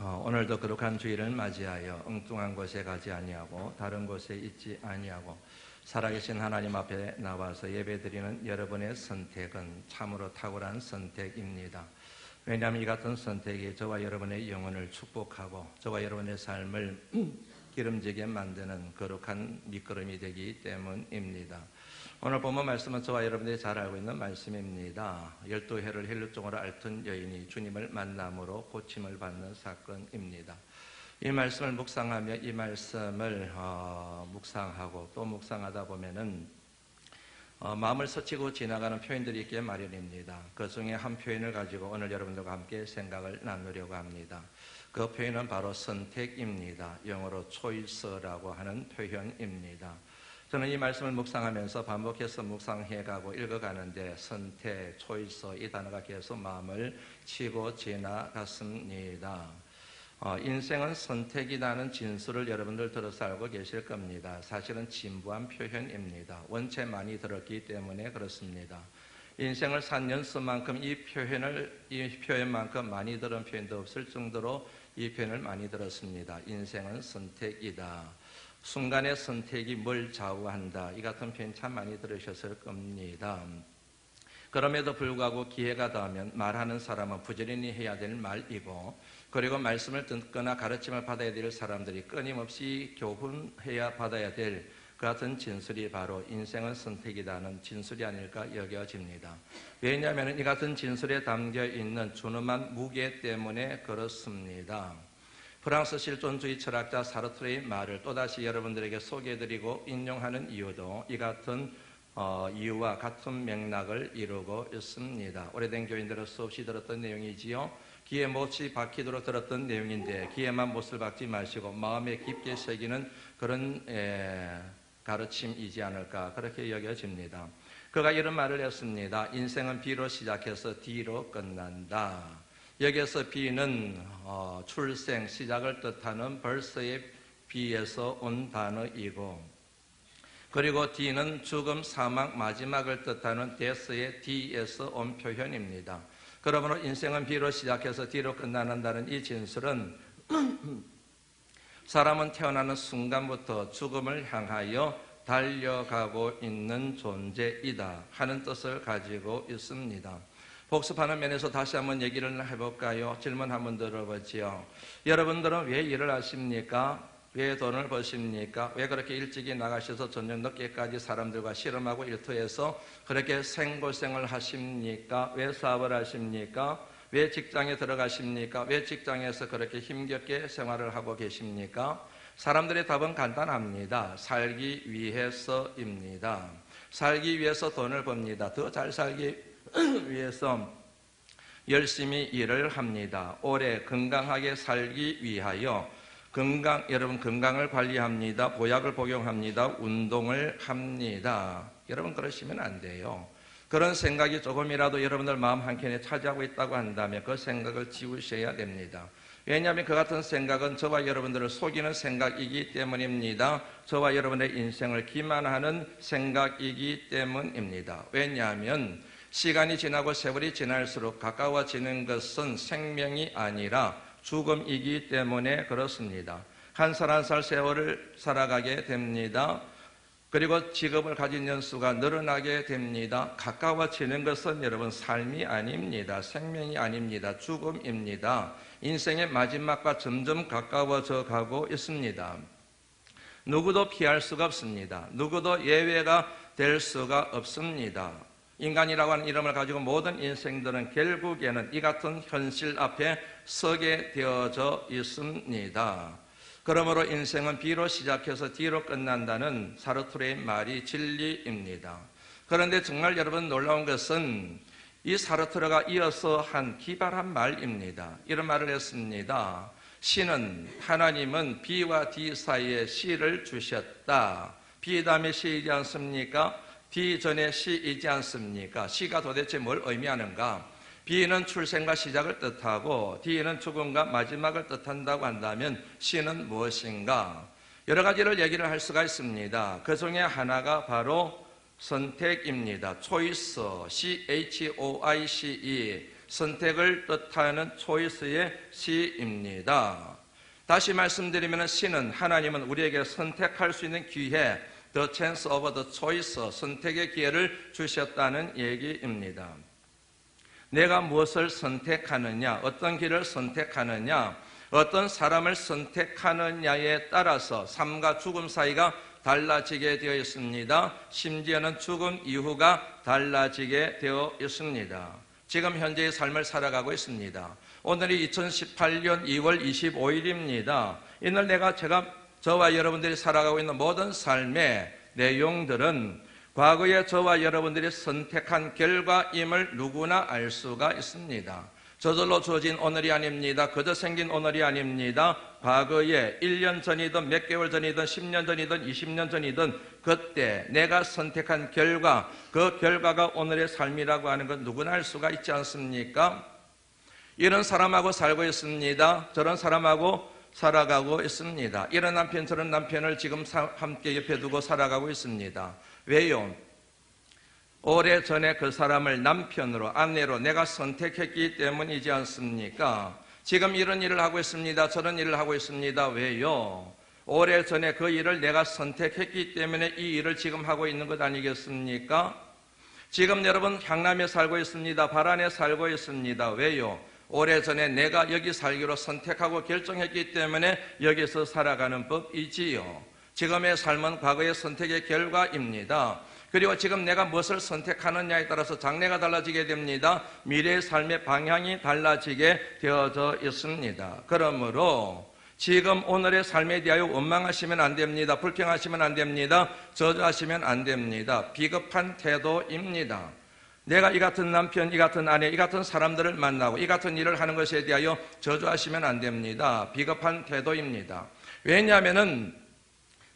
오늘도 거룩한 주일을 맞이하여 엉뚱한 곳에 가지 아니하고 다른 곳에 있지 아니하고 살아계신 하나님 앞에 나와서 예배드리는 여러분의 선택은 참으로 탁월한 선택입니다. 왜냐하면 이 같은 선택이 저와 여러분의 영혼을 축복하고 저와 여러분의 삶을 기름지게 만드는 거룩한 밑거름이 되기 때문입니다. 오늘 본문 말씀은 저와 여러분들이 잘 알고 있는 말씀입니다. 12해를 헬루종으로 앓던 여인이 주님을 만남으로 고침을 받는 사건입니다. 이 말씀을 묵상하며 이 말씀을 묵상하고 또 묵상하다 보면은 마음을 스치고 지나가는 표현들이 있기에 마련입니다. 그 중에 한 표현을 가지고 오늘 여러분들과 함께 생각을 나누려고 합니다. 그 표현은 바로 선택입니다. 영어로 choice라고 하는 표현입니다. 저는 이 말씀을 묵상하면서 반복해서 묵상해가고 읽어가는데 선택, choice 이 단어가 계속 마음을 치고 지나갔습니다. 인생은 선택이라는 진술을 여러분들 들어서 알고 계실 겁니다. 사실은 진부한 표현입니다. 원체 많이 들었기 때문에 그렇습니다. 인생을 산 연수만큼 이 표현만큼 많이 들은 표현도 없을 정도로 이 표현을 많이 들었습니다. 인생은 선택이다. 순간의 선택이 뭘 좌우한다. 이 같은 표현 참 많이 들으셨을 겁니다. 그럼에도 불구하고 기회가 닿으면 말하는 사람은 부지런히 해야 될 말이고, 그리고 말씀을 듣거나 가르침을 받아야 될 사람들이 끊임없이 교훈해야 받아야 될 그 같은 진술이 바로 인생은 선택이라는 진술이 아닐까 여겨집니다. 왜냐하면 이 같은 진술에 담겨있는 준엄한 무게 때문에 그렇습니다. 프랑스 실존주의 철학자 사르트르의 말을 또다시 여러분들에게 소개해드리고 인용하는 이유도 이 같은 이유와 같은 맥락을 이루고 있습니다. 오래된 교인들은 수없이 들었던 내용이지요. 귀에 못이 박히도록 들었던 내용인데 귀에만 못을 박지 마시고 마음에 깊게 새기는 그런 가르침이지 않을까 그렇게 여겨집니다. 그가 이런 말을 했습니다. 인생은 B로 시작해서 D로 끝난다. 여기에서 B는 출생, 시작을 뜻하는 벌써의 B에서 온 단어이고, 그리고 D는 죽음, 사망, 마지막을 뜻하는 death의 D에서 온 표현입니다. 그러므로 인생은 B로 시작해서 D로 끝나는다는 이 진술은 사람은 태어나는 순간부터 죽음을 향하여 달려가고 있는 존재이다 하는 뜻을 가지고 있습니다. 복습하는 면에서 다시 한번 얘기를 해볼까요? 질문 한번 들어보지요. 여러분들은 왜 일을 하십니까? 왜 돈을 버십니까? 왜 그렇게 일찍이 나가셔서 저녁 늦게까지 사람들과 씨름하고 일터에서 그렇게 생고생을 하십니까? 왜 사업을 하십니까? 왜 직장에 들어가십니까? 왜 직장에서 그렇게 힘겹게 생활을 하고 계십니까? 사람들의 답은 간단합니다. 살기 위해서입니다. 살기 위해서 돈을 법니다. 더 잘 살기 위해서 열심히 일을 합니다. 오래 건강하게 살기 위하여 여러분 건강을 관리합니다. 보약을 복용합니다. 운동을 합니다. 여러분 그러시면 안 돼요. 그런 생각이 조금이라도 여러분들 마음 한켠에 차지하고 있다고 한다면 그 생각을 지우셔야 됩니다. 왜냐하면 그 같은 생각은 저와 여러분들을 속이는 생각이기 때문입니다. 저와 여러분의 인생을 기만하는 생각이기 때문입니다. 왜냐하면 시간이 지나고 세월이 지날수록 가까워지는 것은 생명이 아니라 죽음이기 때문에 그렇습니다. 한 살 한 살 세월을 살아가게 됩니다. 그리고 직업을 가진 연수가 늘어나게 됩니다. 가까워지는 것은 여러분 삶이 아닙니다. 생명이 아닙니다. 죽음입니다. 인생의 마지막과 점점 가까워져 가고 있습니다. 누구도 피할 수가 없습니다. 누구도 예외가 될 수가 없습니다. 인간이라고 하는 이름을 가지고 모든 인생들은 결국에는 이 같은 현실 앞에 서게 되어져 있습니다. 그러므로 인생은 B로 시작해서 D로 끝난다는 사르트르의 말이 진리입니다. 그런데 정말 여러분 놀라운 것은 이 사르트르가 이어서 한 기발한 말입니다. 이런 말을 했습니다. 하나님은 B와 D 사이에 C를 주셨다. B 다음에 C이지 않습니까? D 전에 C이지 않습니까? C가 도대체 뭘 의미하는가? B는 출생과 시작을 뜻하고 D는 죽음과 마지막을 뜻한다고 한다면 C는 무엇인가? 여러 가지를 얘기를 할 수가 있습니다. 그 중에 하나가 바로 선택입니다. choice, C-H-O-I-C-E, 선택을 뜻하는 초이스의 시입니다. 다시 말씀드리면 시는 하나님은 우리에게 선택할 수 있는 기회, the chance of the choice, 선택의 기회를 주셨다는 얘기입니다. 내가 무엇을 선택하느냐, 어떤 길을 선택하느냐, 어떤 사람을 선택하느냐에 따라서 삶과 죽음 사이가 달라지게 되어 있습니다. 심지어는 죽음 이후가 달라지게 되어 있습니다. 지금 현재의 삶을 살아가고 있습니다. 오늘이 2018년 2월 25일입니다. 이날 저와 여러분들이 살아가고 있는 모든 삶의 내용들은 과거에 저와 여러분들이 선택한 결과임을 누구나 알 수가 있습니다. 저절로 주어진 오늘이 아닙니다. 그저 생긴 오늘이 아닙니다. 과거에 1년 전이든 몇 개월 전이든 10년 전이든 20년 전이든 그때 내가 선택한 결과, 그 결과가 오늘의 삶이라고 하는 건 누구나 알 수가 있지 않습니까? 이런 사람하고 살고 있습니다. 저런 사람하고 살아가고 있습니다. 이런 남편 저런 남편을 지금 함께 옆에 두고 살아가고 있습니다. 왜요? 오래전에 그 사람을 남편으로 아내로 내가 선택했기 때문이지 않습니까? 지금 이런 일을 하고 있습니다. 저런 일을 하고 있습니다. 왜요? 오래전에 그 일을 내가 선택했기 때문에 이 일을 지금 하고 있는 것 아니겠습니까? 지금 여러분 향남에 살고 있습니다. 바란에 살고 있습니다. 왜요? 오래전에 내가 여기 살기로 선택하고 결정했기 때문에 여기서 살아가는 법이지요. 지금의 삶은 과거의 선택의 결과입니다. 그리고 지금 내가 무엇을 선택하느냐에 따라서 장래가 달라지게 됩니다. 미래의 삶의 방향이 달라지게 되어져 있습니다. 그러므로 지금 오늘의 삶에 대하여 원망하시면 안 됩니다. 불평하시면 안 됩니다. 저주하시면 안 됩니다. 비겁한 태도입니다. 내가 이 같은 남편, 이 같은 아내, 이 같은 사람들을 만나고 이 같은 일을 하는 것에 대하여 저주하시면 안 됩니다. 비겁한 태도입니다. 왜냐하면은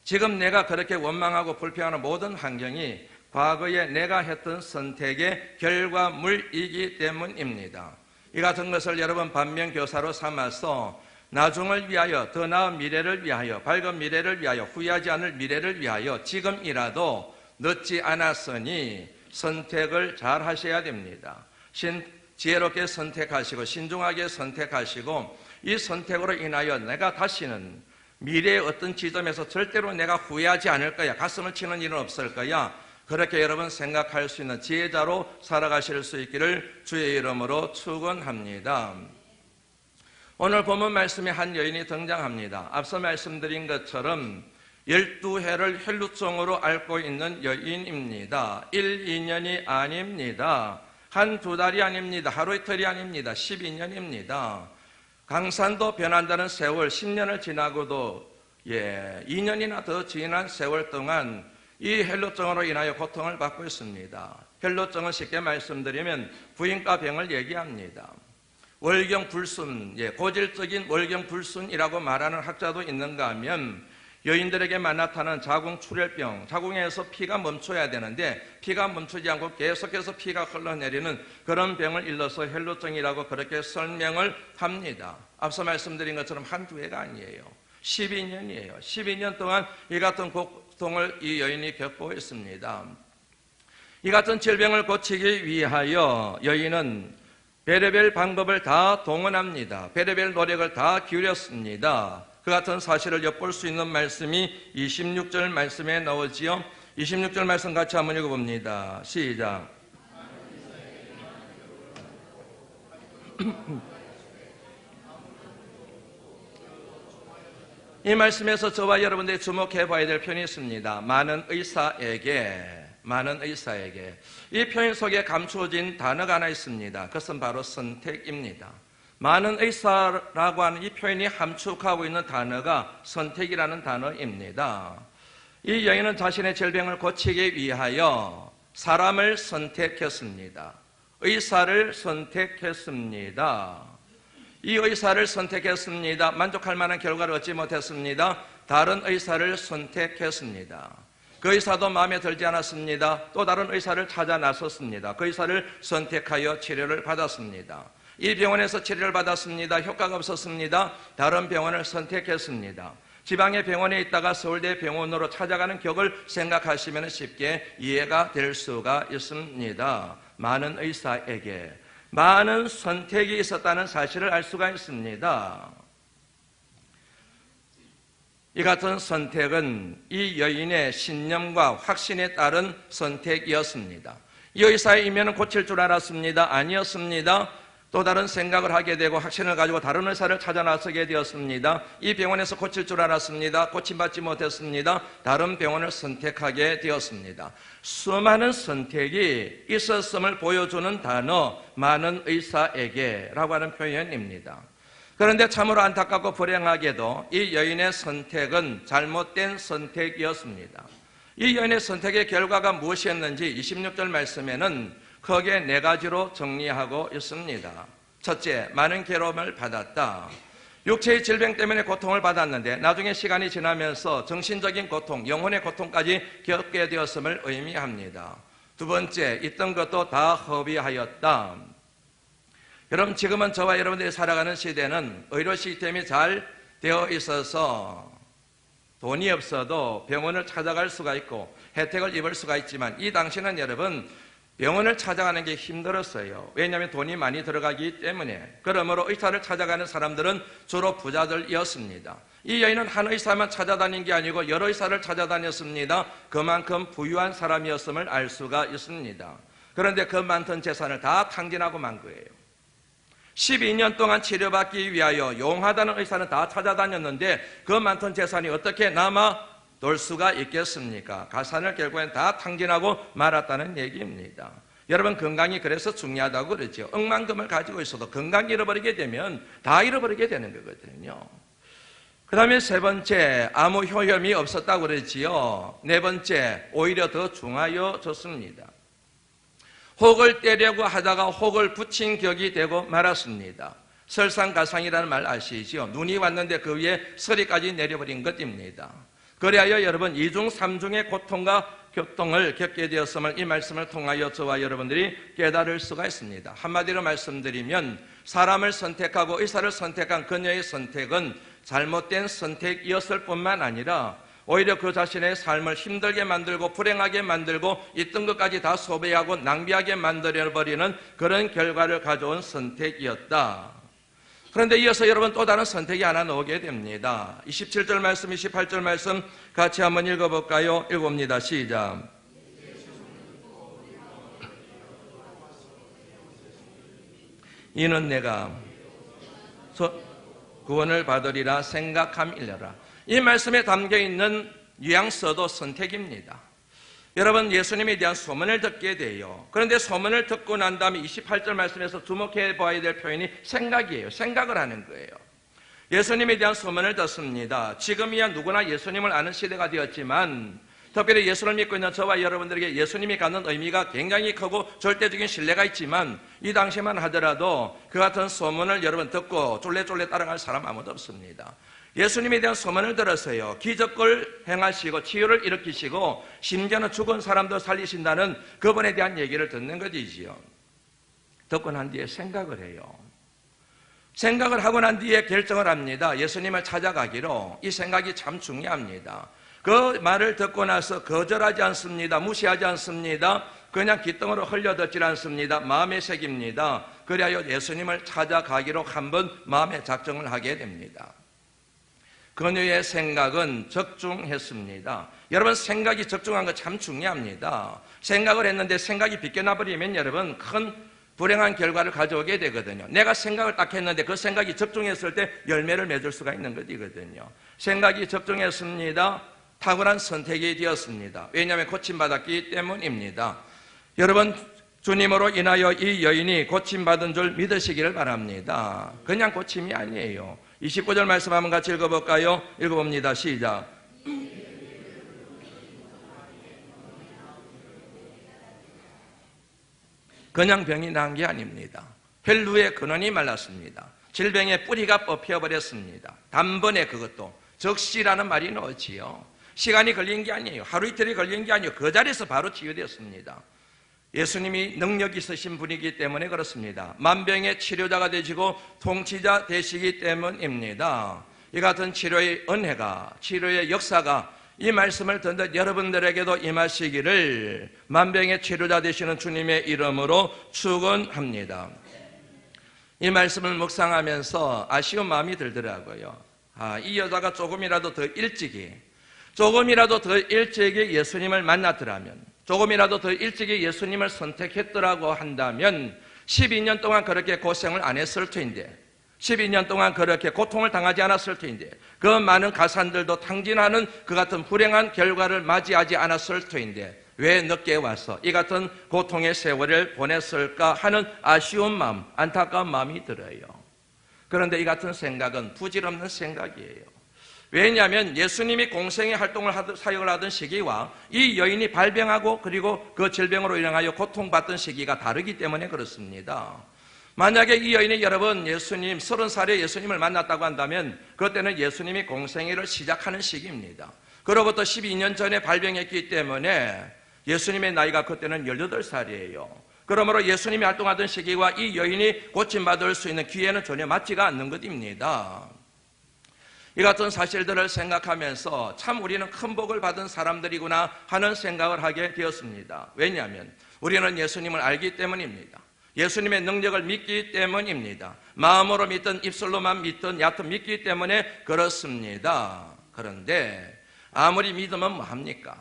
지금 내가 그렇게 원망하고 불평하는 모든 환경이 과거에 내가 했던 선택의 결과물이기 때문입니다. 이 같은 것을 여러분 반면교사로 삼아서 나중을 위하여, 더 나은 미래를 위하여, 밝은 미래를 위하여, 후회하지 않을 미래를 위하여 지금이라도 늦지 않았으니 선택을 잘 하셔야 됩니다. 지혜롭게 선택하시고 신중하게 선택하시고 이 선택으로 인하여 내가 다시는 미래의 어떤 지점에서 절대로 내가 후회하지 않을 거야, 가슴을 치는 일은 없을 거야, 그렇게 여러분 생각할 수 있는 지혜자로 살아가실 수 있기를 주의 이름으로 축원합니다. 오늘 본문 말씀에 한 여인이 등장합니다. 앞서 말씀드린 것처럼 12해를 혈루증으로 앓고 있는 여인입니다. 1, 2년이 아닙니다. 한두 달이 아닙니다. 하루 이틀이 아닙니다. 12년입니다. 강산도 변한다는 세월 10년을 지나고도 2년이나 더 지난 세월 동안 이 혈루증으로 인하여 고통을 받고 있습니다. 혈루증은 쉽게 말씀드리면 부인과 병을 얘기합니다. 월경불순, 고질적인 월경불순이라고 말하는 학자도 있는가 하면 여인들에게 나타나는 자궁출혈병, 자궁에서 피가 멈춰야 되는데 피가 멈추지 않고 계속해서 피가 흘러내리는 그런 병을 일러서 혈루증이라고 그렇게 설명을 합니다. 앞서 말씀드린 것처럼 한두 해가 아니에요. 12년이에요. 12년 동안 이 같은 고통을 이 여인이 겪고 있습니다. 이 같은 질병을 고치기 위하여 여인은 별의별 방법을 다 동원합니다. 별의별 노력을 다 기울였습니다. 그 같은 사실을 엿볼 수 있는 말씀이 26절 말씀에 나오지요. 26절 말씀 같이 한번 읽어봅니다. 시작. 이 말씀에서 저와 여러분들이 주목해 봐야 될 표현이 있습니다. 많은 의사에게 이 표현 속에 감추어진 단어가 하나 있습니다. 그것은 바로 선택입니다. 많은 의사라고 하는 이 표현이 함축하고 있는 단어가 선택이라는 단어입니다. 이 여인은 자신의 질병을 고치기 위하여 사람을 선택했습니다. 의사를 선택했습니다. 이 의사를 선택했습니다. 만족할 만한 결과를 얻지 못했습니다. 다른 의사를 선택했습니다. 그 의사도 마음에 들지 않았습니다. 또 다른 의사를 찾아 나섰습니다. 그 의사를 선택하여 치료를 받았습니다. 이 병원에서 치료를 받았습니다. 효과가 없었습니다. 다른 병원을 선택했습니다. 지방의 병원에 있다가 서울대 병원으로 찾아가는 격을 생각하시면 쉽게 이해가 될 수가 있습니다. 많은 의사에게 많은 선택이 있었다는 사실을 알 수가 있습니다. 이 같은 선택은 이 여인의 신념과 확신에 따른 선택이었습니다. 이 의사의 이면은 고칠 줄 알았습니다. 아니었습니다. 또 다른 생각을 하게 되고 확신을 가지고 다른 의사를 찾아 나서게 되었습니다. 이 병원에서 고칠 줄 알았습니다. 고침받지 못했습니다. 다른 병원을 선택하게 되었습니다. 수많은 선택이 있었음을 보여주는 단어, 많은 의사에게 라고 하는 표현입니다. 그런데 참으로 안타깝고 불행하게도 이 여인의 선택은 잘못된 선택이었습니다. 이 여인의 선택의 결과가 무엇이었는지 26절 말씀에는 크게 네 가지로 정리하고 있습니다. 첫째, 많은 괴로움을 받았다. 육체의 질병 때문에 고통을 받았는데 나중에 시간이 지나면서 정신적인 고통, 영혼의 고통까지 겪게 되었음을 의미합니다. 두 번째, 있던 것도 다 허비하였다. 여러분, 지금은 저와 여러분들이 살아가는 시대는 의료 시스템이 잘 되어 있어서 돈이 없어도 병원을 찾아갈 수가 있고 혜택을 입을 수가 있지만 이 당시는 여러분 병원을 찾아가는 게 힘들었어요. 왜냐하면 돈이 많이 들어가기 때문에. 그러므로 의사를 찾아가는 사람들은 주로 부자들이었습니다. 이 여인은 한 의사만 찾아다닌 게 아니고 여러 의사를 찾아다녔습니다. 그만큼 부유한 사람이었음을 알 수가 있습니다. 그런데 그 많던 재산을 다 탕진하고 만 거예요. 12년 동안 치료받기 위하여 용하다는 의사는 다 찾아다녔는데 그 많던 재산이 어떻게 남아 돌 수가 있겠습니까? 가산을 결국엔 다 탕진하고 말았다는 얘기입니다. 여러분, 건강이 그래서 중요하다고 그러죠. 억만금을 가지고 있어도 건강 잃어버리게 되면 다 잃어버리게 되는 거거든요. 그 다음에 세 번째, 아무 효험이 없었다고 그러지요. 네 번째, 오히려 더 중하여졌습니다. 혹을 떼려고 하다가 혹을 붙인 격이 되고 말았습니다. 설상가상이라는 말 아시죠? 눈이 왔는데 그 위에 서리까지 내려버린 것입니다. 그리하여 여러분 이중 삼중의 고통과 교통을 겪게 되었음을 이 말씀을 통하여 저와 여러분들이 깨달을 수가 있습니다. 한마디로 말씀드리면 사람을 선택하고 의사를 선택한 그녀의 선택은 잘못된 선택이었을 뿐만 아니라 오히려 그 자신의 삶을 힘들게 만들고 불행하게 만들고 있던 것까지 다 소비하고 낭비하게 만들어버리는 그런 결과를 가져온 선택이었다. 그런데 이어서 여러분 또 다른 선택이 하나 나오게 됩니다. 27절 말씀, 28절 말씀 같이 한번 읽어볼까요? 읽어봅니다. 시작. 이는 내가 구원을 받으리라 생각함이려라. 이 말씀에 담겨있는 뉘앙스도 선택입니다. 여러분, 예수님에 대한 소문을 듣게 돼요. 그런데 소문을 듣고 난 다음에 28절 말씀에서 주목해 봐야 될 표현이 생각이에요. 생각을 하는 거예요. 예수님에 대한 소문을 듣습니다. 지금이야 누구나 예수님을 아는 시대가 되었지만 특별히 예수를 믿고 있는 저와 여러분들에게 예수님이 갖는 의미가 굉장히 크고 절대적인 신뢰가 있지만 이 당시만 하더라도 그 같은 소문을 여러분 듣고 쫄래쫄래 따라갈 사람 아무도 없습니다. 예수님에 대한 소문을 들었어요. 기적을 행하시고 치유를 일으키시고 심지어는 죽은 사람도 살리신다는 그분에 대한 얘기를 듣는 것이지요. 듣고 난 뒤에 생각을 해요. 생각을 하고 난 뒤에 결정을 합니다. 예수님을 찾아가기로. 이 생각이 참 중요합니다. 그 말을 듣고 나서 거절하지 않습니다. 무시하지 않습니다. 그냥 귓등으로 흘려듣지 않습니다. 마음에 새깁니다. 그리하여 예수님을 찾아가기로 한번 마음의 작정을 하게 됩니다. 그녀의 생각은 적중했습니다. 여러분, 생각이 적중한 거 참 중요합니다. 생각을 했는데 생각이 비껴나버리면 여러분 큰 불행한 결과를 가져오게 되거든요. 내가 생각을 딱 했는데 그 생각이 적중했을 때 열매를 맺을 수가 있는 것이거든요. 생각이 적중했습니다. 탁월한 선택이 되었습니다. 왜냐하면 고침받았기 때문입니다. 여러분, 주님으로 인하여 이 여인이 고침받은 줄 믿으시기를 바랍니다. 그냥 고침이 아니에요. 29절 말씀 한번 같이 읽어볼까요? 읽어봅니다. 시작. 그냥 병이 나은 게 아닙니다. 혈루의 근원이 말랐습니다. 질병의 뿌리가 뽑혀버렸습니다. 단번에 그것도 적시라는 말이 나오지요. 시간이 걸린 게 아니에요. 하루 이틀이 걸린 게 아니에요. 그 자리에서 바로 치유되었습니다. 예수님이 능력 있으신 분이기 때문에 그렇습니다. 만병의 치료자가 되시고 통치자 되시기 때문입니다. 이 같은 치료의 은혜가, 치료의 역사가 이 말씀을 듣는 여러분들에게도 임하시기를 만병의 치료자 되시는 주님의 이름으로 축원합니다. 이 말씀을 묵상하면서 아쉬운 마음이 들더라고요. 이 여자가 조금이라도 더 일찍이 예수님을 만났더라면, 조금이라도 더 일찍이 예수님을 선택했더라고 한다면 12년 동안 그렇게 고생을 안 했을 텐데, 12년 동안 그렇게 고통을 당하지 않았을 텐데, 그 많은 가산들도 탕진하는 그 같은 불행한 결과를 맞이하지 않았을 텐데 왜 늦게 와서 이 같은 고통의 세월을 보냈을까 하는 아쉬운 마음, 안타까운 마음이 들어요. 그런데 이 같은 생각은 부질없는 생각이에요. 왜냐하면 예수님이 공생의 사역을 하던 시기와 이 여인이 발병하고 그리고 그 질병으로 인하여 고통받던 시기가 다르기 때문에 그렇습니다. 만약에 이 여인이 여러분 예수님 30살에 예수님을 만났다고 한다면 그때는 예수님이 공생애를 시작하는 시기입니다. 그로부터 12년 전에 발병했기 때문에 예수님의 나이가 그때는 18살이에요. 그러므로 예수님이 활동하던 시기와 이 여인이 고침받을 수 있는 기회는 전혀 맞지가 않는 것입니다. 이 같은 사실들을 생각하면서 참 우리는 큰 복을 받은 사람들이구나 하는 생각을 하게 되었습니다. 왜냐하면 우리는 예수님을 알기 때문입니다. 예수님의 능력을 믿기 때문입니다. 마음으로 믿든 입술로만 믿든 얕은 믿기 때문에 그렇습니다. 그런데 아무리 믿으면 뭐합니까?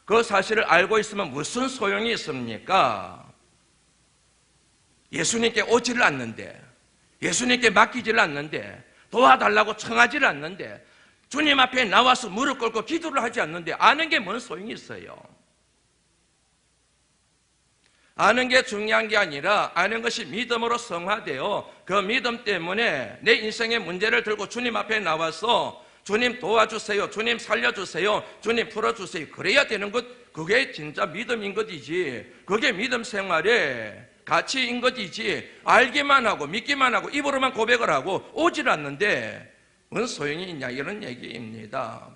그 사실을 알고 있으면 무슨 소용이 있습니까? 예수님께 오지를 않는데, 예수님께 맡기지를 않는데, 도와달라고 청하지를 않는데, 주님 앞에 나와서 무릎 꿇고 기도를 하지 않는데 아는 게 뭔 소용이 있어요? 아는 게 중요한 게 아니라 아는 것이 믿음으로 성화되어 그 믿음 때문에 내 인생의 문제를 들고 주님 앞에 나와서 주님 도와주세요, 주님 살려주세요, 주님 풀어주세요, 그래야 되는 것, 그게 진짜 믿음인 것이지, 그게 믿음 생활의 가치인 것이지, 알기만 하고 믿기만 하고 입으로만 고백을 하고 오질 않는데 뭔 소용이 있냐, 이런 얘기입니다.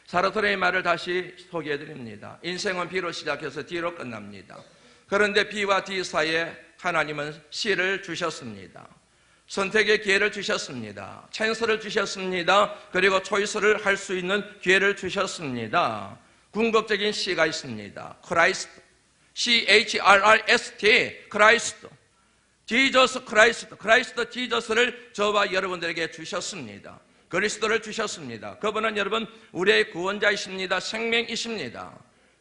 사르트르의 말을 다시 소개해드립니다. 인생은 B로 시작해서 D로 끝납니다. 그런데 B와 D 사이에 하나님은 C를 주셨습니다. 선택의 기회를 주셨습니다. 찬스를 주셨습니다. 그리고 초이스를 할 수 있는 기회를 주셨습니다. 궁극적인 C가 있습니다. 크라이스트, CHRIST, 크라이스트, 지저스 크라이스트, 크라이스트 지저스를 저와 여러분들에게 주셨습니다. 그리스도를 주셨습니다. 그분은 여러분 우리의 구원자이십니다. 생명이십니다.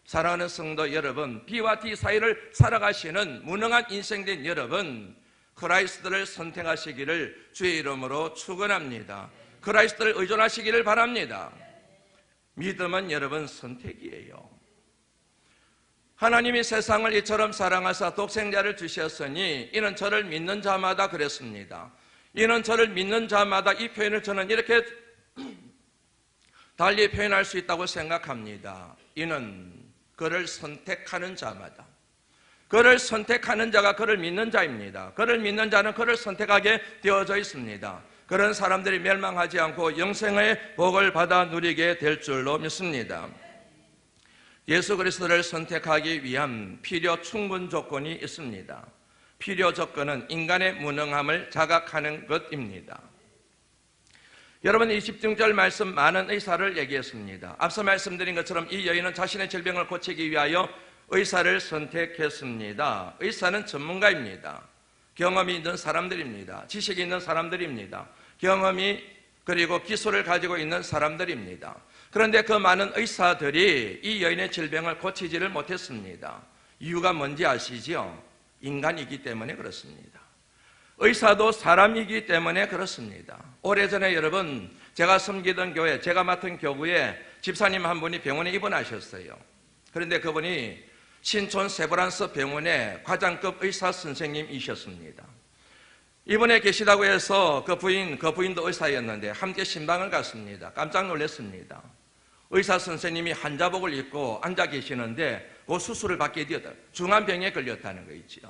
사랑하는 성도 여러분, B와 D 사이를 살아가시는 무능한 인생된 여러분, 크라이스트를 선택하시기를 주의 이름으로 축원합니다. 크라이스트를 의존하시기를 바랍니다. 믿음은 여러분 선택이에요. 하나님이 세상을 이처럼 사랑하사 독생자를 주셨으니 이는 저를 믿는 자마다 그랬습니다. 이는 저를 믿는 자마다, 이 표현을 저는 이렇게 달리 표현할 수 있다고 생각합니다. 이는 그를 선택하는 자마다, 그를 선택하는 자가 그를 믿는 자입니다. 그를 믿는 자는 그를 선택하게 되어져 있습니다. 그런 사람들이 멸망하지 않고 영생의 복을 받아 누리게 될 줄로 믿습니다. 예수 그리스도를 선택하기 위한 필요 충분 조건이 있습니다. 필요 조건은 인간의 무능함을 자각하는 것입니다. 여러분, 이 16절 말씀 많은 의사를 얘기했습니다. 앞서 말씀드린 것처럼 이 여인은 자신의 질병을 고치기 위하여 의사를 선택했습니다. 의사는 전문가입니다. 경험이 있는 사람들입니다. 지식이 있는 사람들입니다. 경험이 그리고 기술을 가지고 있는 사람들입니다. 그런데 그 많은 의사들이 이 여인의 질병을 고치지를 못했습니다. 이유가 뭔지 아시죠? 인간이기 때문에 그렇습니다. 의사도 사람이기 때문에 그렇습니다. 오래전에 여러분, 제가 섬기던 교회, 제가 맡은 교구에 집사님 한 분이 병원에 입원하셨어요. 그런데 그분이 신촌 세브란스 병원의 과장급 의사 선생님이셨습니다. 입원해 계시다고 해서 그 부인도 의사였는데 함께 신방을 갔습니다. 깜짝 놀랐습니다. 의사 선생님이 환자복을 입고 앉아 계시는데 그 수술을 받게 되었다. 중환병에 걸렸다는 거 있죠.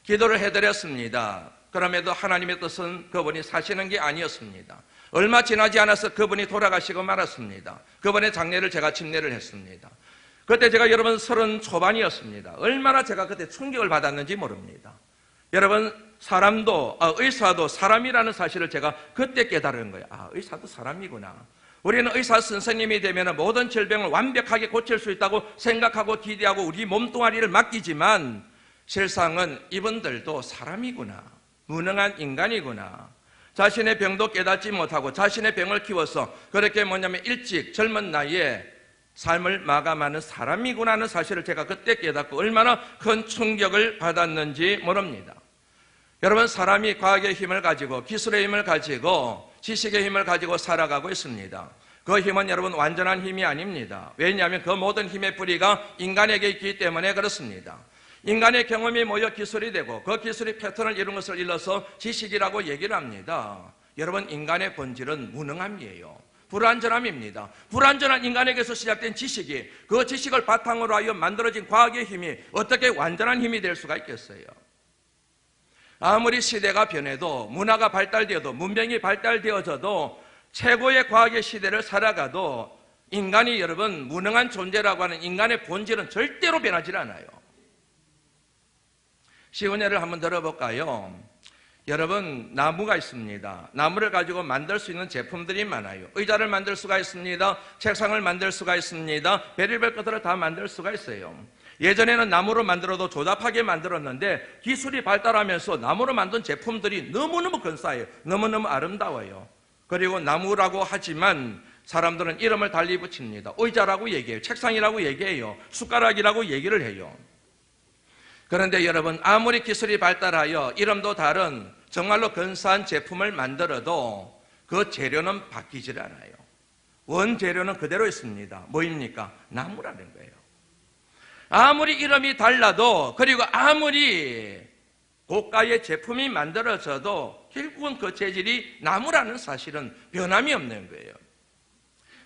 기도를 해드렸습니다. 그럼에도 하나님의 뜻은 그분이 사시는 게 아니었습니다. 얼마 지나지 않아서 그분이 돌아가시고 말았습니다. 그분의 장례를 제가 침례를 했습니다. 그때 제가 여러분 30 초반이었습니다. 얼마나 제가 그때 충격을 받았는지 모릅니다. 여러분, 의사도 사람이라는 사실을 제가 그때 깨달은 거예요. 의사도 사람이구나. 우리는 의사 선생님이 되면 모든 질병을 완벽하게 고칠 수 있다고 생각하고 기대하고 우리 몸뚱아리를 맡기지만 실상은 이분들도 사람이구나. 무능한 인간이구나. 자신의 병도 깨닫지 못하고 자신의 병을 키워서 그렇게 일찍 젊은 나이에 삶을 마감하는 사람이구나 하는 사실을 제가 그때 깨닫고 얼마나 큰 충격을 받았는지 모릅니다. 여러분, 사람이 과학의 힘을 가지고 기술의 힘을 가지고 지식의 힘을 가지고 살아가고 있습니다. 그 힘은 여러분 완전한 힘이 아닙니다. 왜냐하면 그 모든 힘의 뿌리가 인간에게 있기 때문에 그렇습니다. 인간의 경험이 모여 기술이 되고 그 기술이 패턴을 이룬 것을 일러서 지식이라고 얘기를 합니다. 여러분, 인간의 본질은 무능함이에요. 불완전함입니다. 불완전한 인간에게서 시작된 지식이, 그 지식을 바탕으로 하여 만들어진 과학의 힘이 어떻게 완전한 힘이 될 수가 있겠어요? 아무리 시대가 변해도, 문화가 발달되어도, 문명이 발달되어져도, 최고의 과학의 시대를 살아가도 인간이 여러분 무능한 존재라고 하는 인간의 본질은 절대로 변하지 않아요. 쉬운 예를 한번 들어볼까요? 여러분, 나무가 있습니다. 나무를 가지고 만들 수 있는 제품들이 많아요. 의자를 만들 수가 있습니다. 책상을 만들 수가 있습니다. 별의별 것들을 다 만들 수가 있어요. 예전에는 나무로 만들어도 조잡하게 만들었는데 기술이 발달하면서 나무로 만든 제품들이 너무너무 근사해요. 너무너무 아름다워요. 그리고 나무라고 하지만 사람들은 이름을 달리 붙입니다. 의자라고 얘기해요. 책상이라고 얘기해요. 숟가락이라고 얘기를 해요. 그런데 여러분, 아무리 기술이 발달하여 이름도 다른 정말로 근사한 제품을 만들어도 그 재료는 바뀌질 않아요. 원재료는 그대로 있습니다. 뭐입니까? 나무라는 거예요. 아무리 이름이 달라도, 그리고 아무리 고가의 제품이 만들어져도 결국은 그 재질이 나무라는 사실은 변함이 없는 거예요.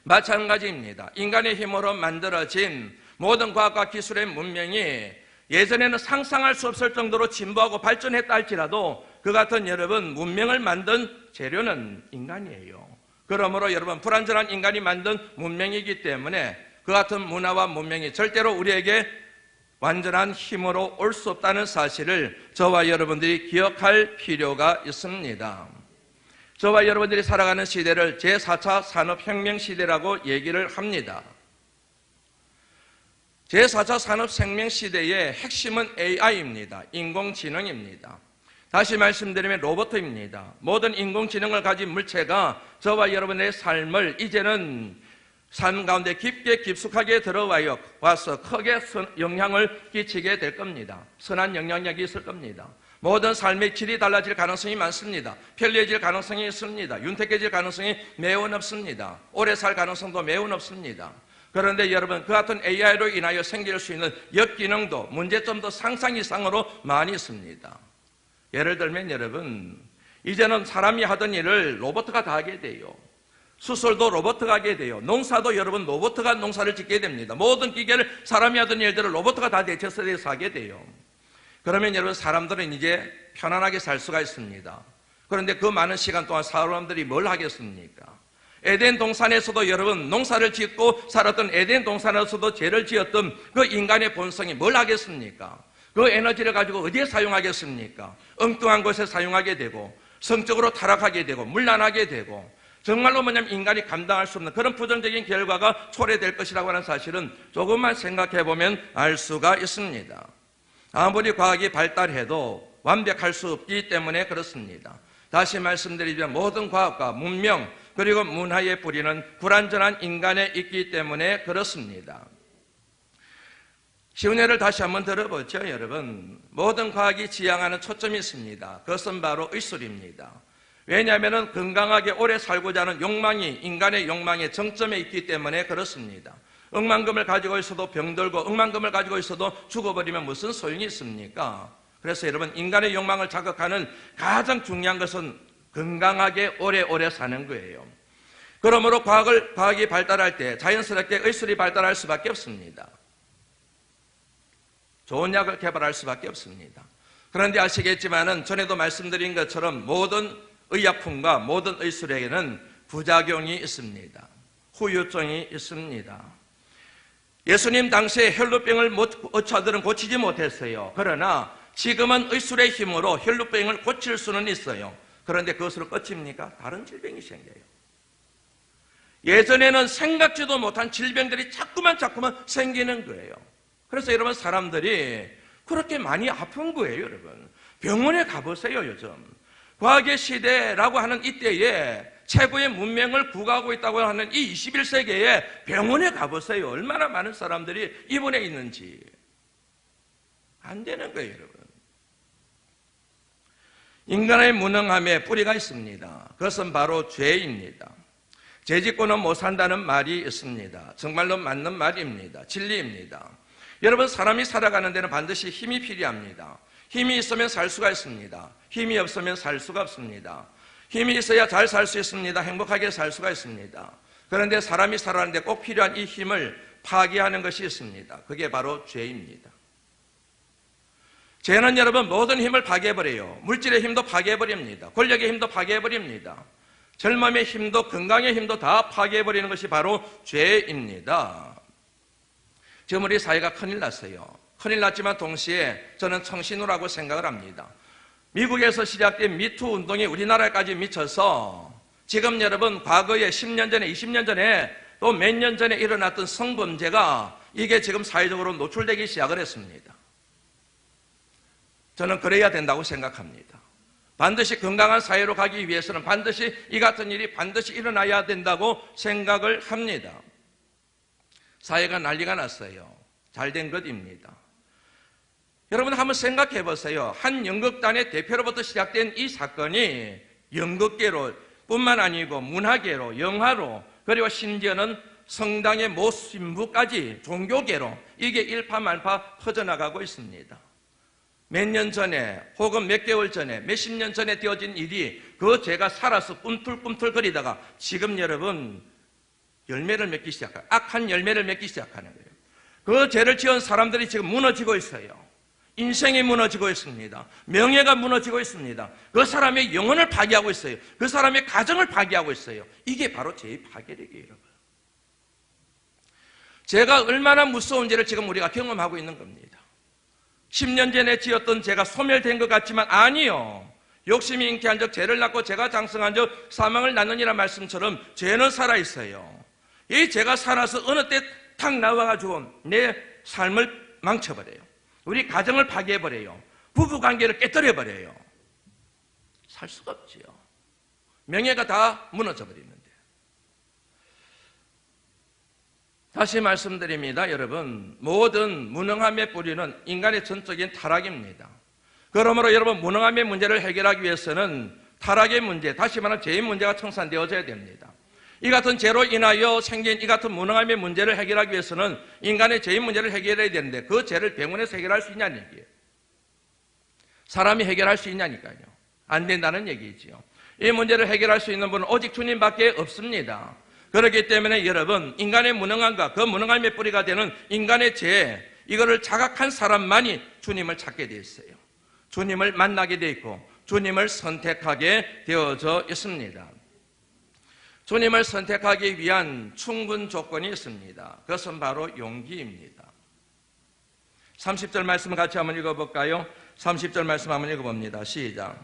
마찬가지입니다. 인간의 힘으로 만들어진 모든 과학과 기술의 문명이 예전에는 상상할 수 없을 정도로 진보하고 발전했다 할지라도 그 같은 여러분 문명을 만든 재료는 인간이에요. 그러므로 여러분, 불완전한 인간이 만든 문명이기 때문에 그 같은 문화와 문명이 절대로 우리에게 완전한 힘으로 올 수 없다는 사실을 저와 여러분들이 기억할 필요가 있습니다. 저와 여러분들이 살아가는 시대를 제4차 산업혁명 시대라고 얘기를 합니다. 제4차 산업혁명 시대의 핵심은 AI입니다. 인공지능입니다. 다시 말씀드리면 로봇입니다. 모든 인공지능을 가진 물체가 저와 여러분의 삶을 이제는 삶 가운데 깊게 깊숙하게 들어와서 크게 영향을 끼치게 될 겁니다. 선한 영향력이 있을 겁니다. 모든 삶의 질이 달라질 가능성이 많습니다. 편리해질 가능성이 있습니다. 윤택해질 가능성이 매우 높습니다. 오래 살 가능성도 매우 높습니다. 그런데 여러분, 그 같은 AI로 인하여 생길 수 있는 역기능도 문제점도 상상 이상으로 많이 있습니다. 예를 들면 여러분, 이제는 사람이 하던 일을 로봇가 다 하게 돼요. 수술도 로봇가 하게 돼요. 농사도 여러분 로봇가 농사를 짓게 됩니다. 모든 기계를 사람이 하던 일들을 로봇가 다 대체해서 하게 돼요. 그러면 여러분, 사람들은 이제 편안하게 살 수가 있습니다. 그런데 그 많은 시간 동안 사람들이 뭘 하겠습니까? 에덴 동산에서도 여러분 농사를 짓고 살았던 에덴 동산에서도 죄를 지었던 그 인간의 본성이 뭘 하겠습니까? 그 에너지를 가지고 어디에 사용하겠습니까? 엉뚱한 곳에 사용하게 되고 성적으로 타락하게 되고 문란하게 되고 정말로 인간이 감당할 수 없는 그런 부정적인 결과가 초래될 것이라고 하는 사실은 조금만 생각해 보면 알 수가 있습니다. 아무리 과학이 발달해도 완벽할 수 없기 때문에 그렇습니다. 다시 말씀드리면 모든 과학과 문명 그리고 문화의 뿌리는 불완전한 인간에 있기 때문에 그렇습니다. 쉬운 예를 다시 한번 들어보죠. 여러분, 모든 과학이 지향하는 초점이 있습니다. 그것은 바로 의술입니다. 왜냐하면 건강하게 오래 살고자 하는 욕망이 인간의 욕망의 정점에 있기 때문에 그렇습니다. 억만금을 가지고 있어도 병들고 억만금을 가지고 있어도 죽어버리면 무슨 소용이 있습니까? 그래서 여러분, 인간의 욕망을 자극하는 가장 중요한 것은 건강하게 오래오래 사는 거예요. 그러므로 과학이 발달할 때 자연스럽게 의술이 발달할 수밖에 없습니다. 좋은 약을 개발할 수밖에 없습니다. 그런데 아시겠지만은 전에도 말씀드린 것처럼 모든 의약품과 모든 의술에게는 부작용이 있습니다. 후유증이 있습니다. 예수님 당시에 혈루병을 의사들은 고치지 못했어요. 그러나 지금은 의술의 힘으로 혈루병을 고칠 수는 있어요. 그런데 그것으로 끝입니까? 다른 질병이 생겨요. 예전에는 생각지도 못한 질병들이 자꾸만 생기는 거예요. 그래서 여러분, 사람들이 그렇게 많이 아픈 거예요. 여러분, 병원에 가보세요. 요즘 과학의 시대라고 하는 이때에 최고의 문명을 구가하고 있다고 하는 이 21세기에 병원에 가보세요. 얼마나 많은 사람들이 입원해 있는지. 안 되는 거예요, 여러분. 인간의 무능함에 뿌리가 있습니다. 그것은 바로 죄입니다. 죄 짓고는 못 산다는 말이 있습니다. 정말로 맞는 말입니다. 진리입니다. 여러분, 사람이 살아가는 데는 반드시 힘이 필요합니다. 힘이 있으면 살 수가 있습니다. 힘이 없으면 살 수가 없습니다. 힘이 있어야 잘 살 수 있습니다. 행복하게 살 수가 있습니다. 그런데 사람이 살아가는데 꼭 필요한 이 힘을 파괴하는 것이 있습니다. 그게 바로 죄입니다. 죄는 여러분 모든 힘을 파괴해버려요. 물질의 힘도 파괴해버립니다. 권력의 힘도 파괴해버립니다. 젊음의 힘도 건강의 힘도 다 파괴해버리는 것이 바로 죄입니다. 지금 우리 사회가 큰일 났어요. 큰일 났지만 동시에 저는 청신호라고 생각을 합니다. 미국에서 시작된 미투 운동이 우리나라까지 미쳐서 지금 여러분 과거에 10년 전에 20년 전에 또 몇 년 전에 일어났던 성범죄가 이게 지금 사회적으로 노출되기 시작을 했습니다. 저는 그래야 된다고 생각합니다. 반드시 건강한 사회로 가기 위해서는 반드시 이 같은 일이 반드시 일어나야 된다고 생각을 합니다. 사회가 난리가 났어요. 잘된 것입니다. 여러분 한번 생각해 보세요. 한 연극단의 대표로부터 시작된 이 사건이 연극계로 뿐만 아니고 문화계로, 영화로, 그리고 심지어는 성당의 모 신부까지 종교계로 이게 일파만파 퍼져나가고 있습니다. 몇 년 전에 혹은 몇 개월 전에 몇십 년 전에 되어진 일이 그 죄가 살아서 꿈틀꿈틀거리다가 지금 여러분 열매를 맺기 시작해요. 악한 열매를 맺기 시작하는 거예요. 그 죄를 지은 사람들이 지금 무너지고 있어요. 인생이 무너지고 있습니다. 명예가 무너지고 있습니다. 그 사람의 영혼을 파괴하고 있어요. 그 사람의 가정을 파괴하고 있어요. 이게 바로 죄의 파괴력이에요, 여러분. 죄가 얼마나 무서운지를 지금 우리가 경험하고 있는 겁니다. 10년 전에 지었던 죄가 소멸된 것 같지만 아니요. 욕심이 잉태한 적 죄를 낳고 죄가 장성한 적 사망을 낳느니라 말씀처럼 죄는 살아있어요. 이 죄가 살아서 어느 때 탁 나와가지고 내 삶을 망쳐버려요. 우리 가정을 파괴해버려요. 부부관계를 깨뜨려버려요. 살 수가 없지요. 명예가 다 무너져버리는데. 다시 말씀드립니다. 여러분, 모든 무능함의 뿌리는 인간의 전적인 타락입니다. 그러므로 여러분 무능함의 문제를 해결하기 위해서는 타락의 문제, 다시 말하면 죄의 문제가 청산되어져야 됩니다. 이 같은 죄로 인하여 생긴 이 같은 무능함의 문제를 해결하기 위해서는 인간의 죄의 문제를 해결해야 되는데 그 죄를 병원에서 해결할 수 있냐는 얘기예요. 사람이 해결할 수 있냐니까요. 안 된다는 얘기지요. 이 문제를 해결할 수 있는 분은 오직 주님밖에 없습니다. 그렇기 때문에 여러분 인간의 무능함과 그 무능함의 뿌리가 되는 인간의 죄, 이거를 자각한 사람만이 주님을 찾게 되어 있어요. 주님을 만나게 되어 있고 주님을 선택하게 되어져 있습니다. 주님을 선택하기 위한 충분 조건이 있습니다. 그것은 바로 용기입니다. 30절 말씀 같이 한번 읽어볼까요? 30절 말씀 한번 읽어봅니다. 시작.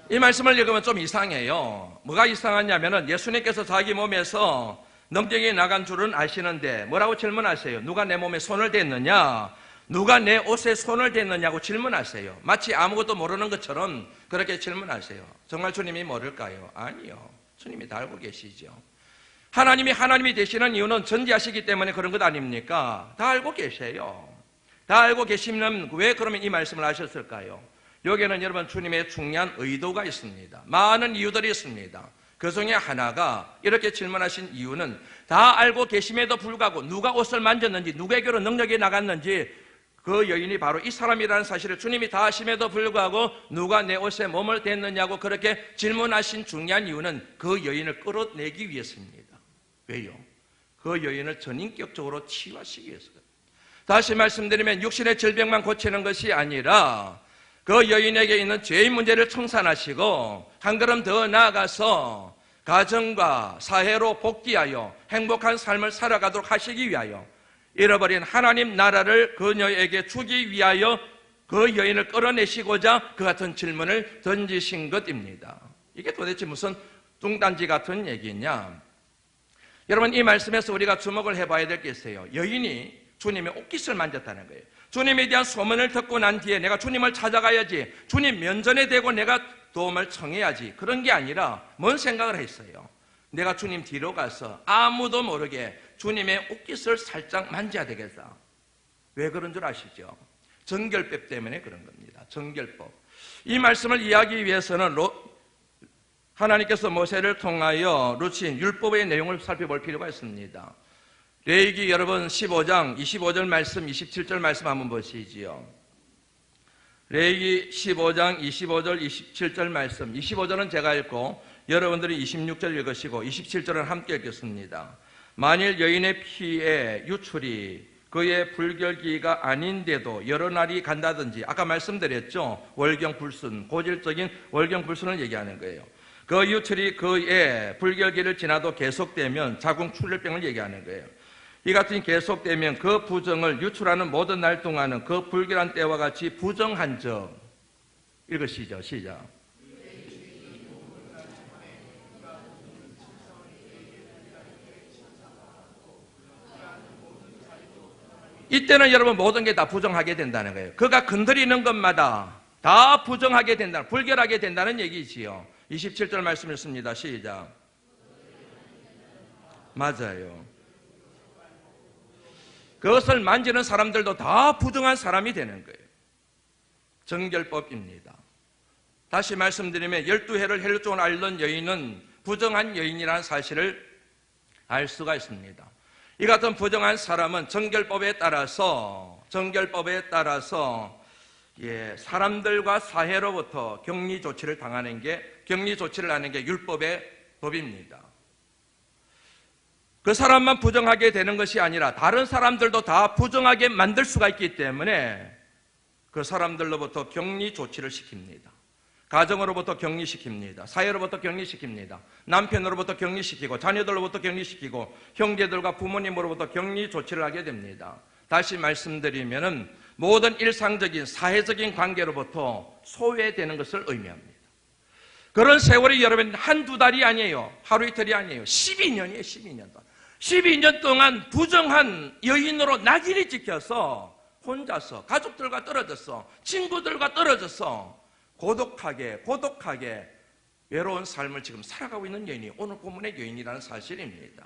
이 말씀을 읽으면 좀 이상해요. 뭐가 이상하냐면은 예수님께서 자기 몸에서 능력이 나간 줄은 아시는데 뭐라고 질문하세요? 누가 내 몸에 손을 댔느냐? 누가 내 옷에 손을 댔느냐고 질문하세요. 마치 아무것도 모르는 것처럼 그렇게 질문하세요. 정말 주님이 모를까요? 아니요. 주님이 다 알고 계시죠. 하나님이 되시는 이유는 전지하시기 때문에 그런 것 아닙니까? 다 알고 계세요. 다 알고 계시면 왜 그러면 이 말씀을 하셨을까요? 여기에는 여러분 주님의 중요한 의도가 있습니다. 많은 이유들이 있습니다. 그 중에 하나가 이렇게 질문하신 이유는 다 알고 계심에도 불구하고 누가 옷을 만졌는지 누구에게로 능력이 나갔는지 그 여인이 바로 이 사람이라는 사실을 주님이 다 아심에도 불구하고 누가 내 옷에 몸을 댔느냐고 그렇게 질문하신 중요한 이유는 그 여인을 끌어내기 위해서입니다. 왜요? 그 여인을 전인격적으로 치유하시기 위해서요. 다시 말씀드리면 육신의 질병만 고치는 것이 아니라 그 여인에게 있는 죄의 문제를 청산하시고 한 걸음 더 나아가서 가정과 사회로 복귀하여 행복한 삶을 살아가도록 하시기 위하여 잃어버린 하나님 나라를 그녀에게 주기 위하여 그 여인을 끌어내시고자 그 같은 질문을 던지신 것입니다. 이게 도대체 무슨 뚱딴지 같은 얘기냐? 여러분, 이 말씀에서 우리가 주목을 해봐야 될 게 있어요. 여인이 주님의 옷깃을 만졌다는 거예요. 주님에 대한 소문을 듣고 난 뒤에 내가 주님을 찾아가야지, 주님 면전에 대고 내가 도움을 청해야지, 그런 게 아니라 뭔 생각을 했어요? 내가 주님 뒤로 가서 아무도 모르게 주님의 옷깃을 살짝 만져야 되겠다. 왜 그런 줄 아시죠? 정결법 때문에 그런 겁니다. 정결법. 이 말씀을 이해하기 위해서는 하나님께서 모세를 통하여 루친 율법의 내용을 살펴볼 필요가 있습니다. 레위기 여러분 15장 25절 말씀, 27절 말씀 한번 보시지요. 레위기 15장 25절 27절 말씀, 25절은 제가 읽고 여러분들이 26절 읽으시고 27절은 함께 읽겠습니다. 만일 여인의 피에 유출이 그의 불결기가 아닌데도 여러 날이 간다든지, 아까 말씀드렸죠. 월경불순, 고질적인 월경불순을 얘기하는 거예요. 그 유출이 그의 불결기를 지나도 계속되면 자궁출혈병을 얘기하는 거예요. 이 같은 계속되면 그 부정을 유출하는 모든 날 동안은 그 불결한 때와 같이 부정한 적. 읽으시죠. 시작. 이때는 여러분 모든 게 다 부정하게 된다는 거예요. 그가 건드리는 것마다 다 부정하게 된다, 불결하게 된다는 얘기지요. 27절 말씀 읽습니다. 시작. 맞아요. 그것을 만지는 사람들도 다 부정한 사람이 되는 거예요. 정결법입니다. 다시 말씀드리면 12해를 혈루증을 앓는 여인은 부정한 여인이라는 사실을 알 수가 있습니다. 이 같은 부정한 사람은 정결법에 따라서 사람들과 사회로부터 격리 조치를 하는 게 율법의 법입니다. 그 사람만 부정하게 되는 것이 아니라 다른 사람들도 다 부정하게 만들 수가 있기 때문에 그 사람들로부터 격리 조치를 시킵니다. 가정으로부터 격리시킵니다. 사회로부터 격리시킵니다. 남편으로부터 격리시키고 자녀들로부터 격리시키고 형제들과 부모님으로부터 격리 조치를 하게 됩니다. 다시 말씀드리면은 모든 일상적인 사회적인 관계로부터 소외되는 것을 의미합니다. 그런 세월이 여러분 한두 달이 아니에요. 하루 이틀이 아니에요. 12년이에요. 12년 동안. 12년 동안 부정한 여인으로 낙인이 찍혀서 혼자서 가족들과 떨어졌어. 친구들과 떨어졌어. 고독하게 외로운 삶을 지금 살아가고 있는 여인이 오늘 본문의 여인이라는 사실입니다.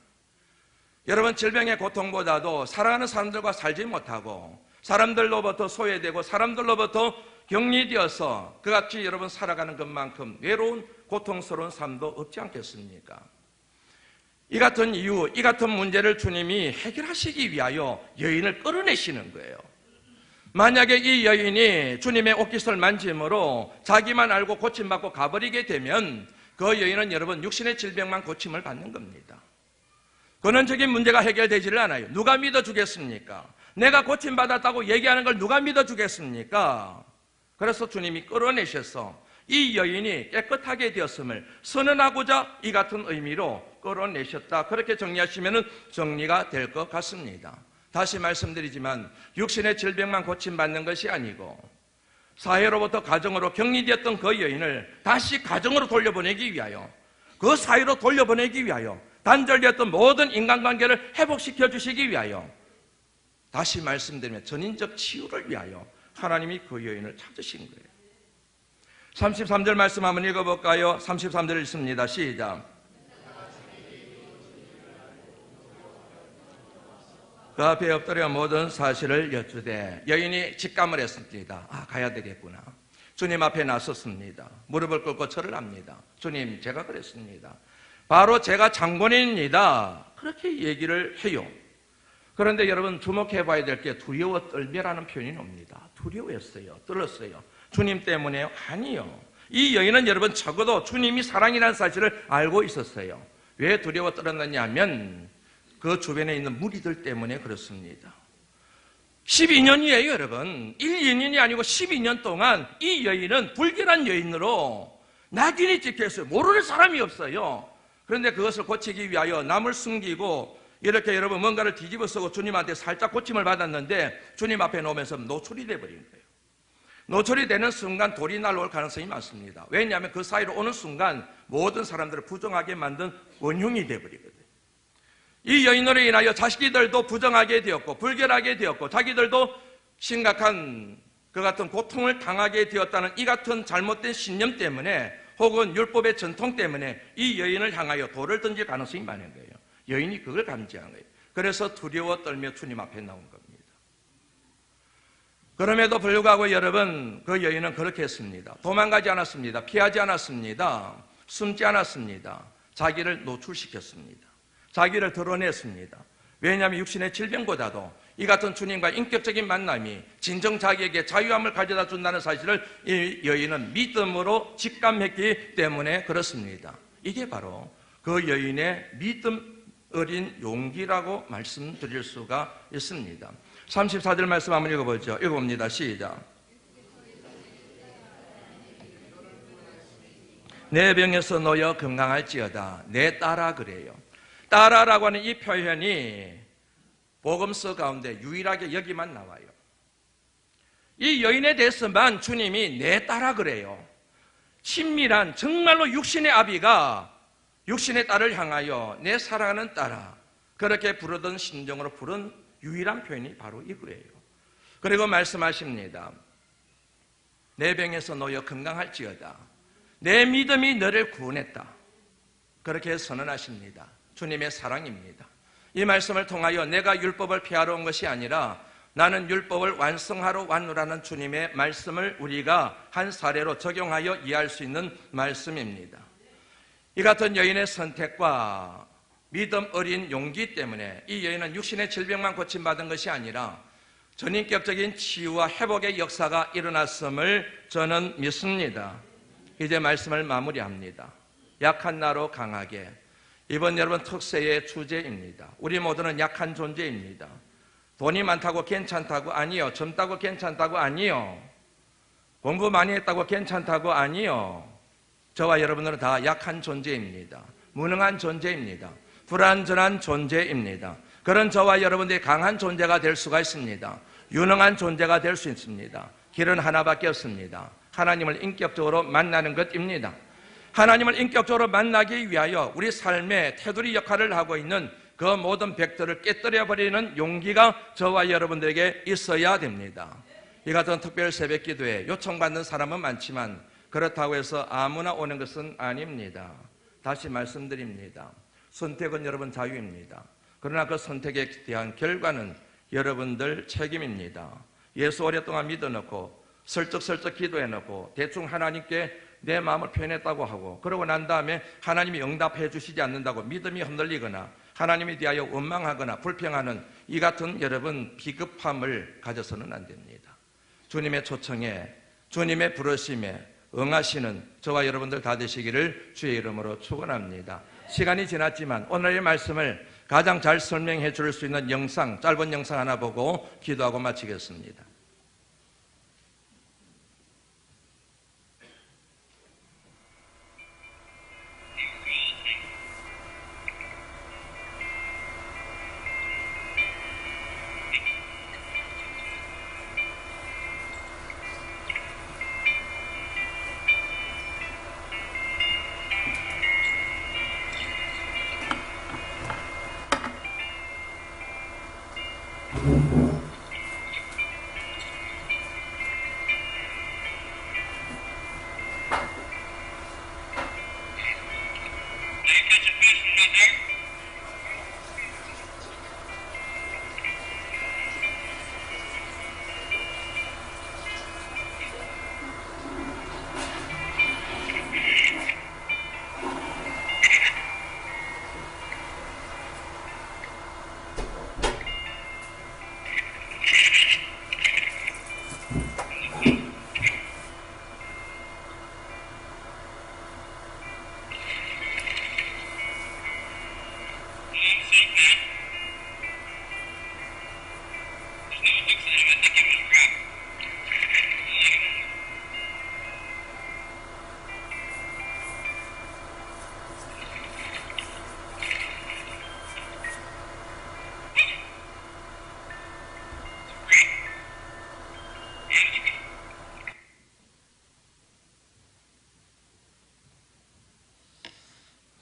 여러분, 질병의 고통보다도 사랑하는 사람들과 살지 못하고 사람들로부터 소외되고 사람들로부터 격리되어서 그같이 여러분 살아가는 것만큼 외로운 고통스러운 삶도 없지 않겠습니까? 이 같은 이유, 이 같은 문제를 주님이 해결하시기 위하여 여인을 끌어내시는 거예요. 만약에 이 여인이 주님의 옷깃을 만짐으로 자기만 알고 고침받고 가버리게 되면 그 여인은 여러분 육신의 질병만 고침을 받는 겁니다. 근원적인 문제가 해결되지를 않아요. 누가 믿어주겠습니까? 내가 고침받았다고 얘기하는 걸 누가 믿어주겠습니까? 그래서 주님이 끌어내셔서 이 여인이 깨끗하게 되었음을 선언하고자 이 같은 의미로 끌어내셨다. 그렇게 정리하시면 정리가 될 것 같습니다. 다시 말씀드리지만 육신의 질병만 고침받는 것이 아니고 사회로부터 가정으로 격리되었던 그 여인을 다시 가정으로 돌려보내기 위하여, 그 사회로 돌려보내기 위하여, 단절되었던 모든 인간관계를 회복시켜 주시기 위하여, 다시 말씀드리면 전인적 치유를 위하여 하나님이 그 여인을 찾으신 거예요. 33절 말씀 한번 읽어볼까요? 33절 읽습니다. 시작. 그 앞에 엎드려 모든 사실을 여쭈되 여인이 직감을 했습니다. 가야 되겠구나. 주님 앞에 나섰습니다. 무릎을 꿇고 절을 합니다. 주님, 제가 그랬습니다. 바로 제가 장본인입니다. 그렇게 얘기를 해요. 그런데 여러분 주목해 봐야 될 게 두려워 떨며라는 표현이 옵니다. 두려워했어요. 떨었어요. 주님 때문에요? 아니요. 이 여인은 여러분 적어도 주님이 사랑이라는 사실을 알고 있었어요. 왜 두려워 떨었느냐 하면 그 주변에 있는 무리들 때문에 그렇습니다. 12년이에요, 여러분. 1, 2년이 아니고 12년 동안 이 여인은 불결한 여인으로 낙인이 찍혀있어요. 모르는 사람이 없어요. 그런데 그것을 고치기 위하여 남을 숨기고 이렇게 여러분 뭔가를 뒤집어 쓰고 주님한테 살짝 고침을 받았는데 주님 앞에 놓으면서 노출이 돼버린 거예요. 노출이 되는 순간 돌이 날아올 가능성이 많습니다. 왜냐하면 그 사이로 오는 순간 모든 사람들을 부정하게 만든 원흉이 돼버리거든요. 이 여인으로 인하여 자식들도 부정하게 되었고 불결하게 되었고 자기들도 심각한 그 같은 고통을 당하게 되었다는 이 같은 잘못된 신념 때문에 혹은 율법의 전통 때문에 이 여인을 향하여 돌을 던질 가능성이 많은 거예요. 여인이 그걸 감지한 거예요. 그래서 두려워 떨며 주님 앞에 나온 겁니다. 그럼에도 불구하고 여러분, 그 여인은 그렇게 했습니다. 도망가지 않았습니다. 피하지 않았습니다. 숨지 않았습니다. 자기를 노출시켰습니다. 자기를 드러냈습니다. 왜냐하면 육신의 질병보다도 이 같은 주님과 인격적인 만남이 진정 자기에게 자유함을 가져다 준다는 사실을 이 여인은 믿음으로 직감했기 때문에 그렇습니다. 이게 바로 그 여인의 믿음 어린 용기라고 말씀드릴 수가 있습니다. 34절 말씀 한번 읽어보죠. 읽어봅니다. 시작. 내 병에서 놓여 건강할지어다. 내 딸아 그래요. 딸아라고 하는 이 표현이 복음서 가운데 유일하게 여기만 나와요. 이 여인에 대해서만 주님이 내 딸아 그래요. 친밀한 정말로 육신의 아비가 육신의 딸을 향하여 내 사랑하는 딸아 그렇게 부르던 심정으로 부른 유일한 표현이 바로 이거예요. 그리고 말씀하십니다. 내 병에서 놓여 건강할지어다. 내 믿음이 너를 구원했다. 그렇게 선언하십니다. 주님의 사랑입니다. 이 말씀을 통하여 내가 율법을 폐하러 온 것이 아니라 나는 율법을 완성하러 왔노라는 주님의 말씀을 우리가 한 사례로 적용하여 이해할 수 있는 말씀입니다. 이 같은 여인의 선택과 믿음 어린 용기 때문에 이 여인은 육신의 질병만 고침받은 것이 아니라 전인격적인 치유와 회복의 역사가 일어났음을 저는 믿습니다. 이제 말씀을 마무리합니다. 약한 나로 강하게. 이번 여러분 특세의 주제입니다. 우리 모두는 약한 존재입니다. 돈이 많다고 괜찮다고 아니요. 젊다고 괜찮다고 아니요. 공부 많이 했다고 괜찮다고 아니요. 저와 여러분들은 다 약한 존재입니다. 무능한 존재입니다. 불완전한 존재입니다. 그런 저와 여러분들이 강한 존재가 될 수가 있습니다. 유능한 존재가 될 수 있습니다. 길은 하나밖에 없습니다. 하나님을 인격적으로 만나는 것입니다. 하나님을 인격적으로 만나기 위하여 우리 삶의 테두리 역할을 하고 있는 그 모든 벽들을 깨뜨려 버리는 용기가 저와 여러분들에게 있어야 됩니다. 이 같은 특별 새벽 기도에 요청받는 사람은 많지만 그렇다고 해서 아무나 오는 것은 아닙니다. 다시 말씀드립니다. 선택은 여러분 자유입니다. 그러나 그 선택에 대한 결과는 여러분들 책임입니다. 예수 오랫동안 믿어놓고 슬쩍슬쩍 기도해놓고 대충 하나님께 내 마음을 표현했다고 하고 그러고 난 다음에 하나님이 응답해 주시지 않는다고 믿음이 흔들리거나 하나님에 대하여 원망하거나 불평하는 이 같은 여러분 비겁함을 가져서는 안 됩니다. 주님의 초청에 주님의 부르심에 응하시는 저와 여러분들 다 되시기를 주의 이름으로 축원합니다. 시간이 지났지만 오늘의 말씀을 가장 잘 설명해 줄 수 있는 영상, 짧은 영상 하나 보고 기도하고 마치겠습니다.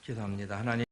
기도합니다. 하나님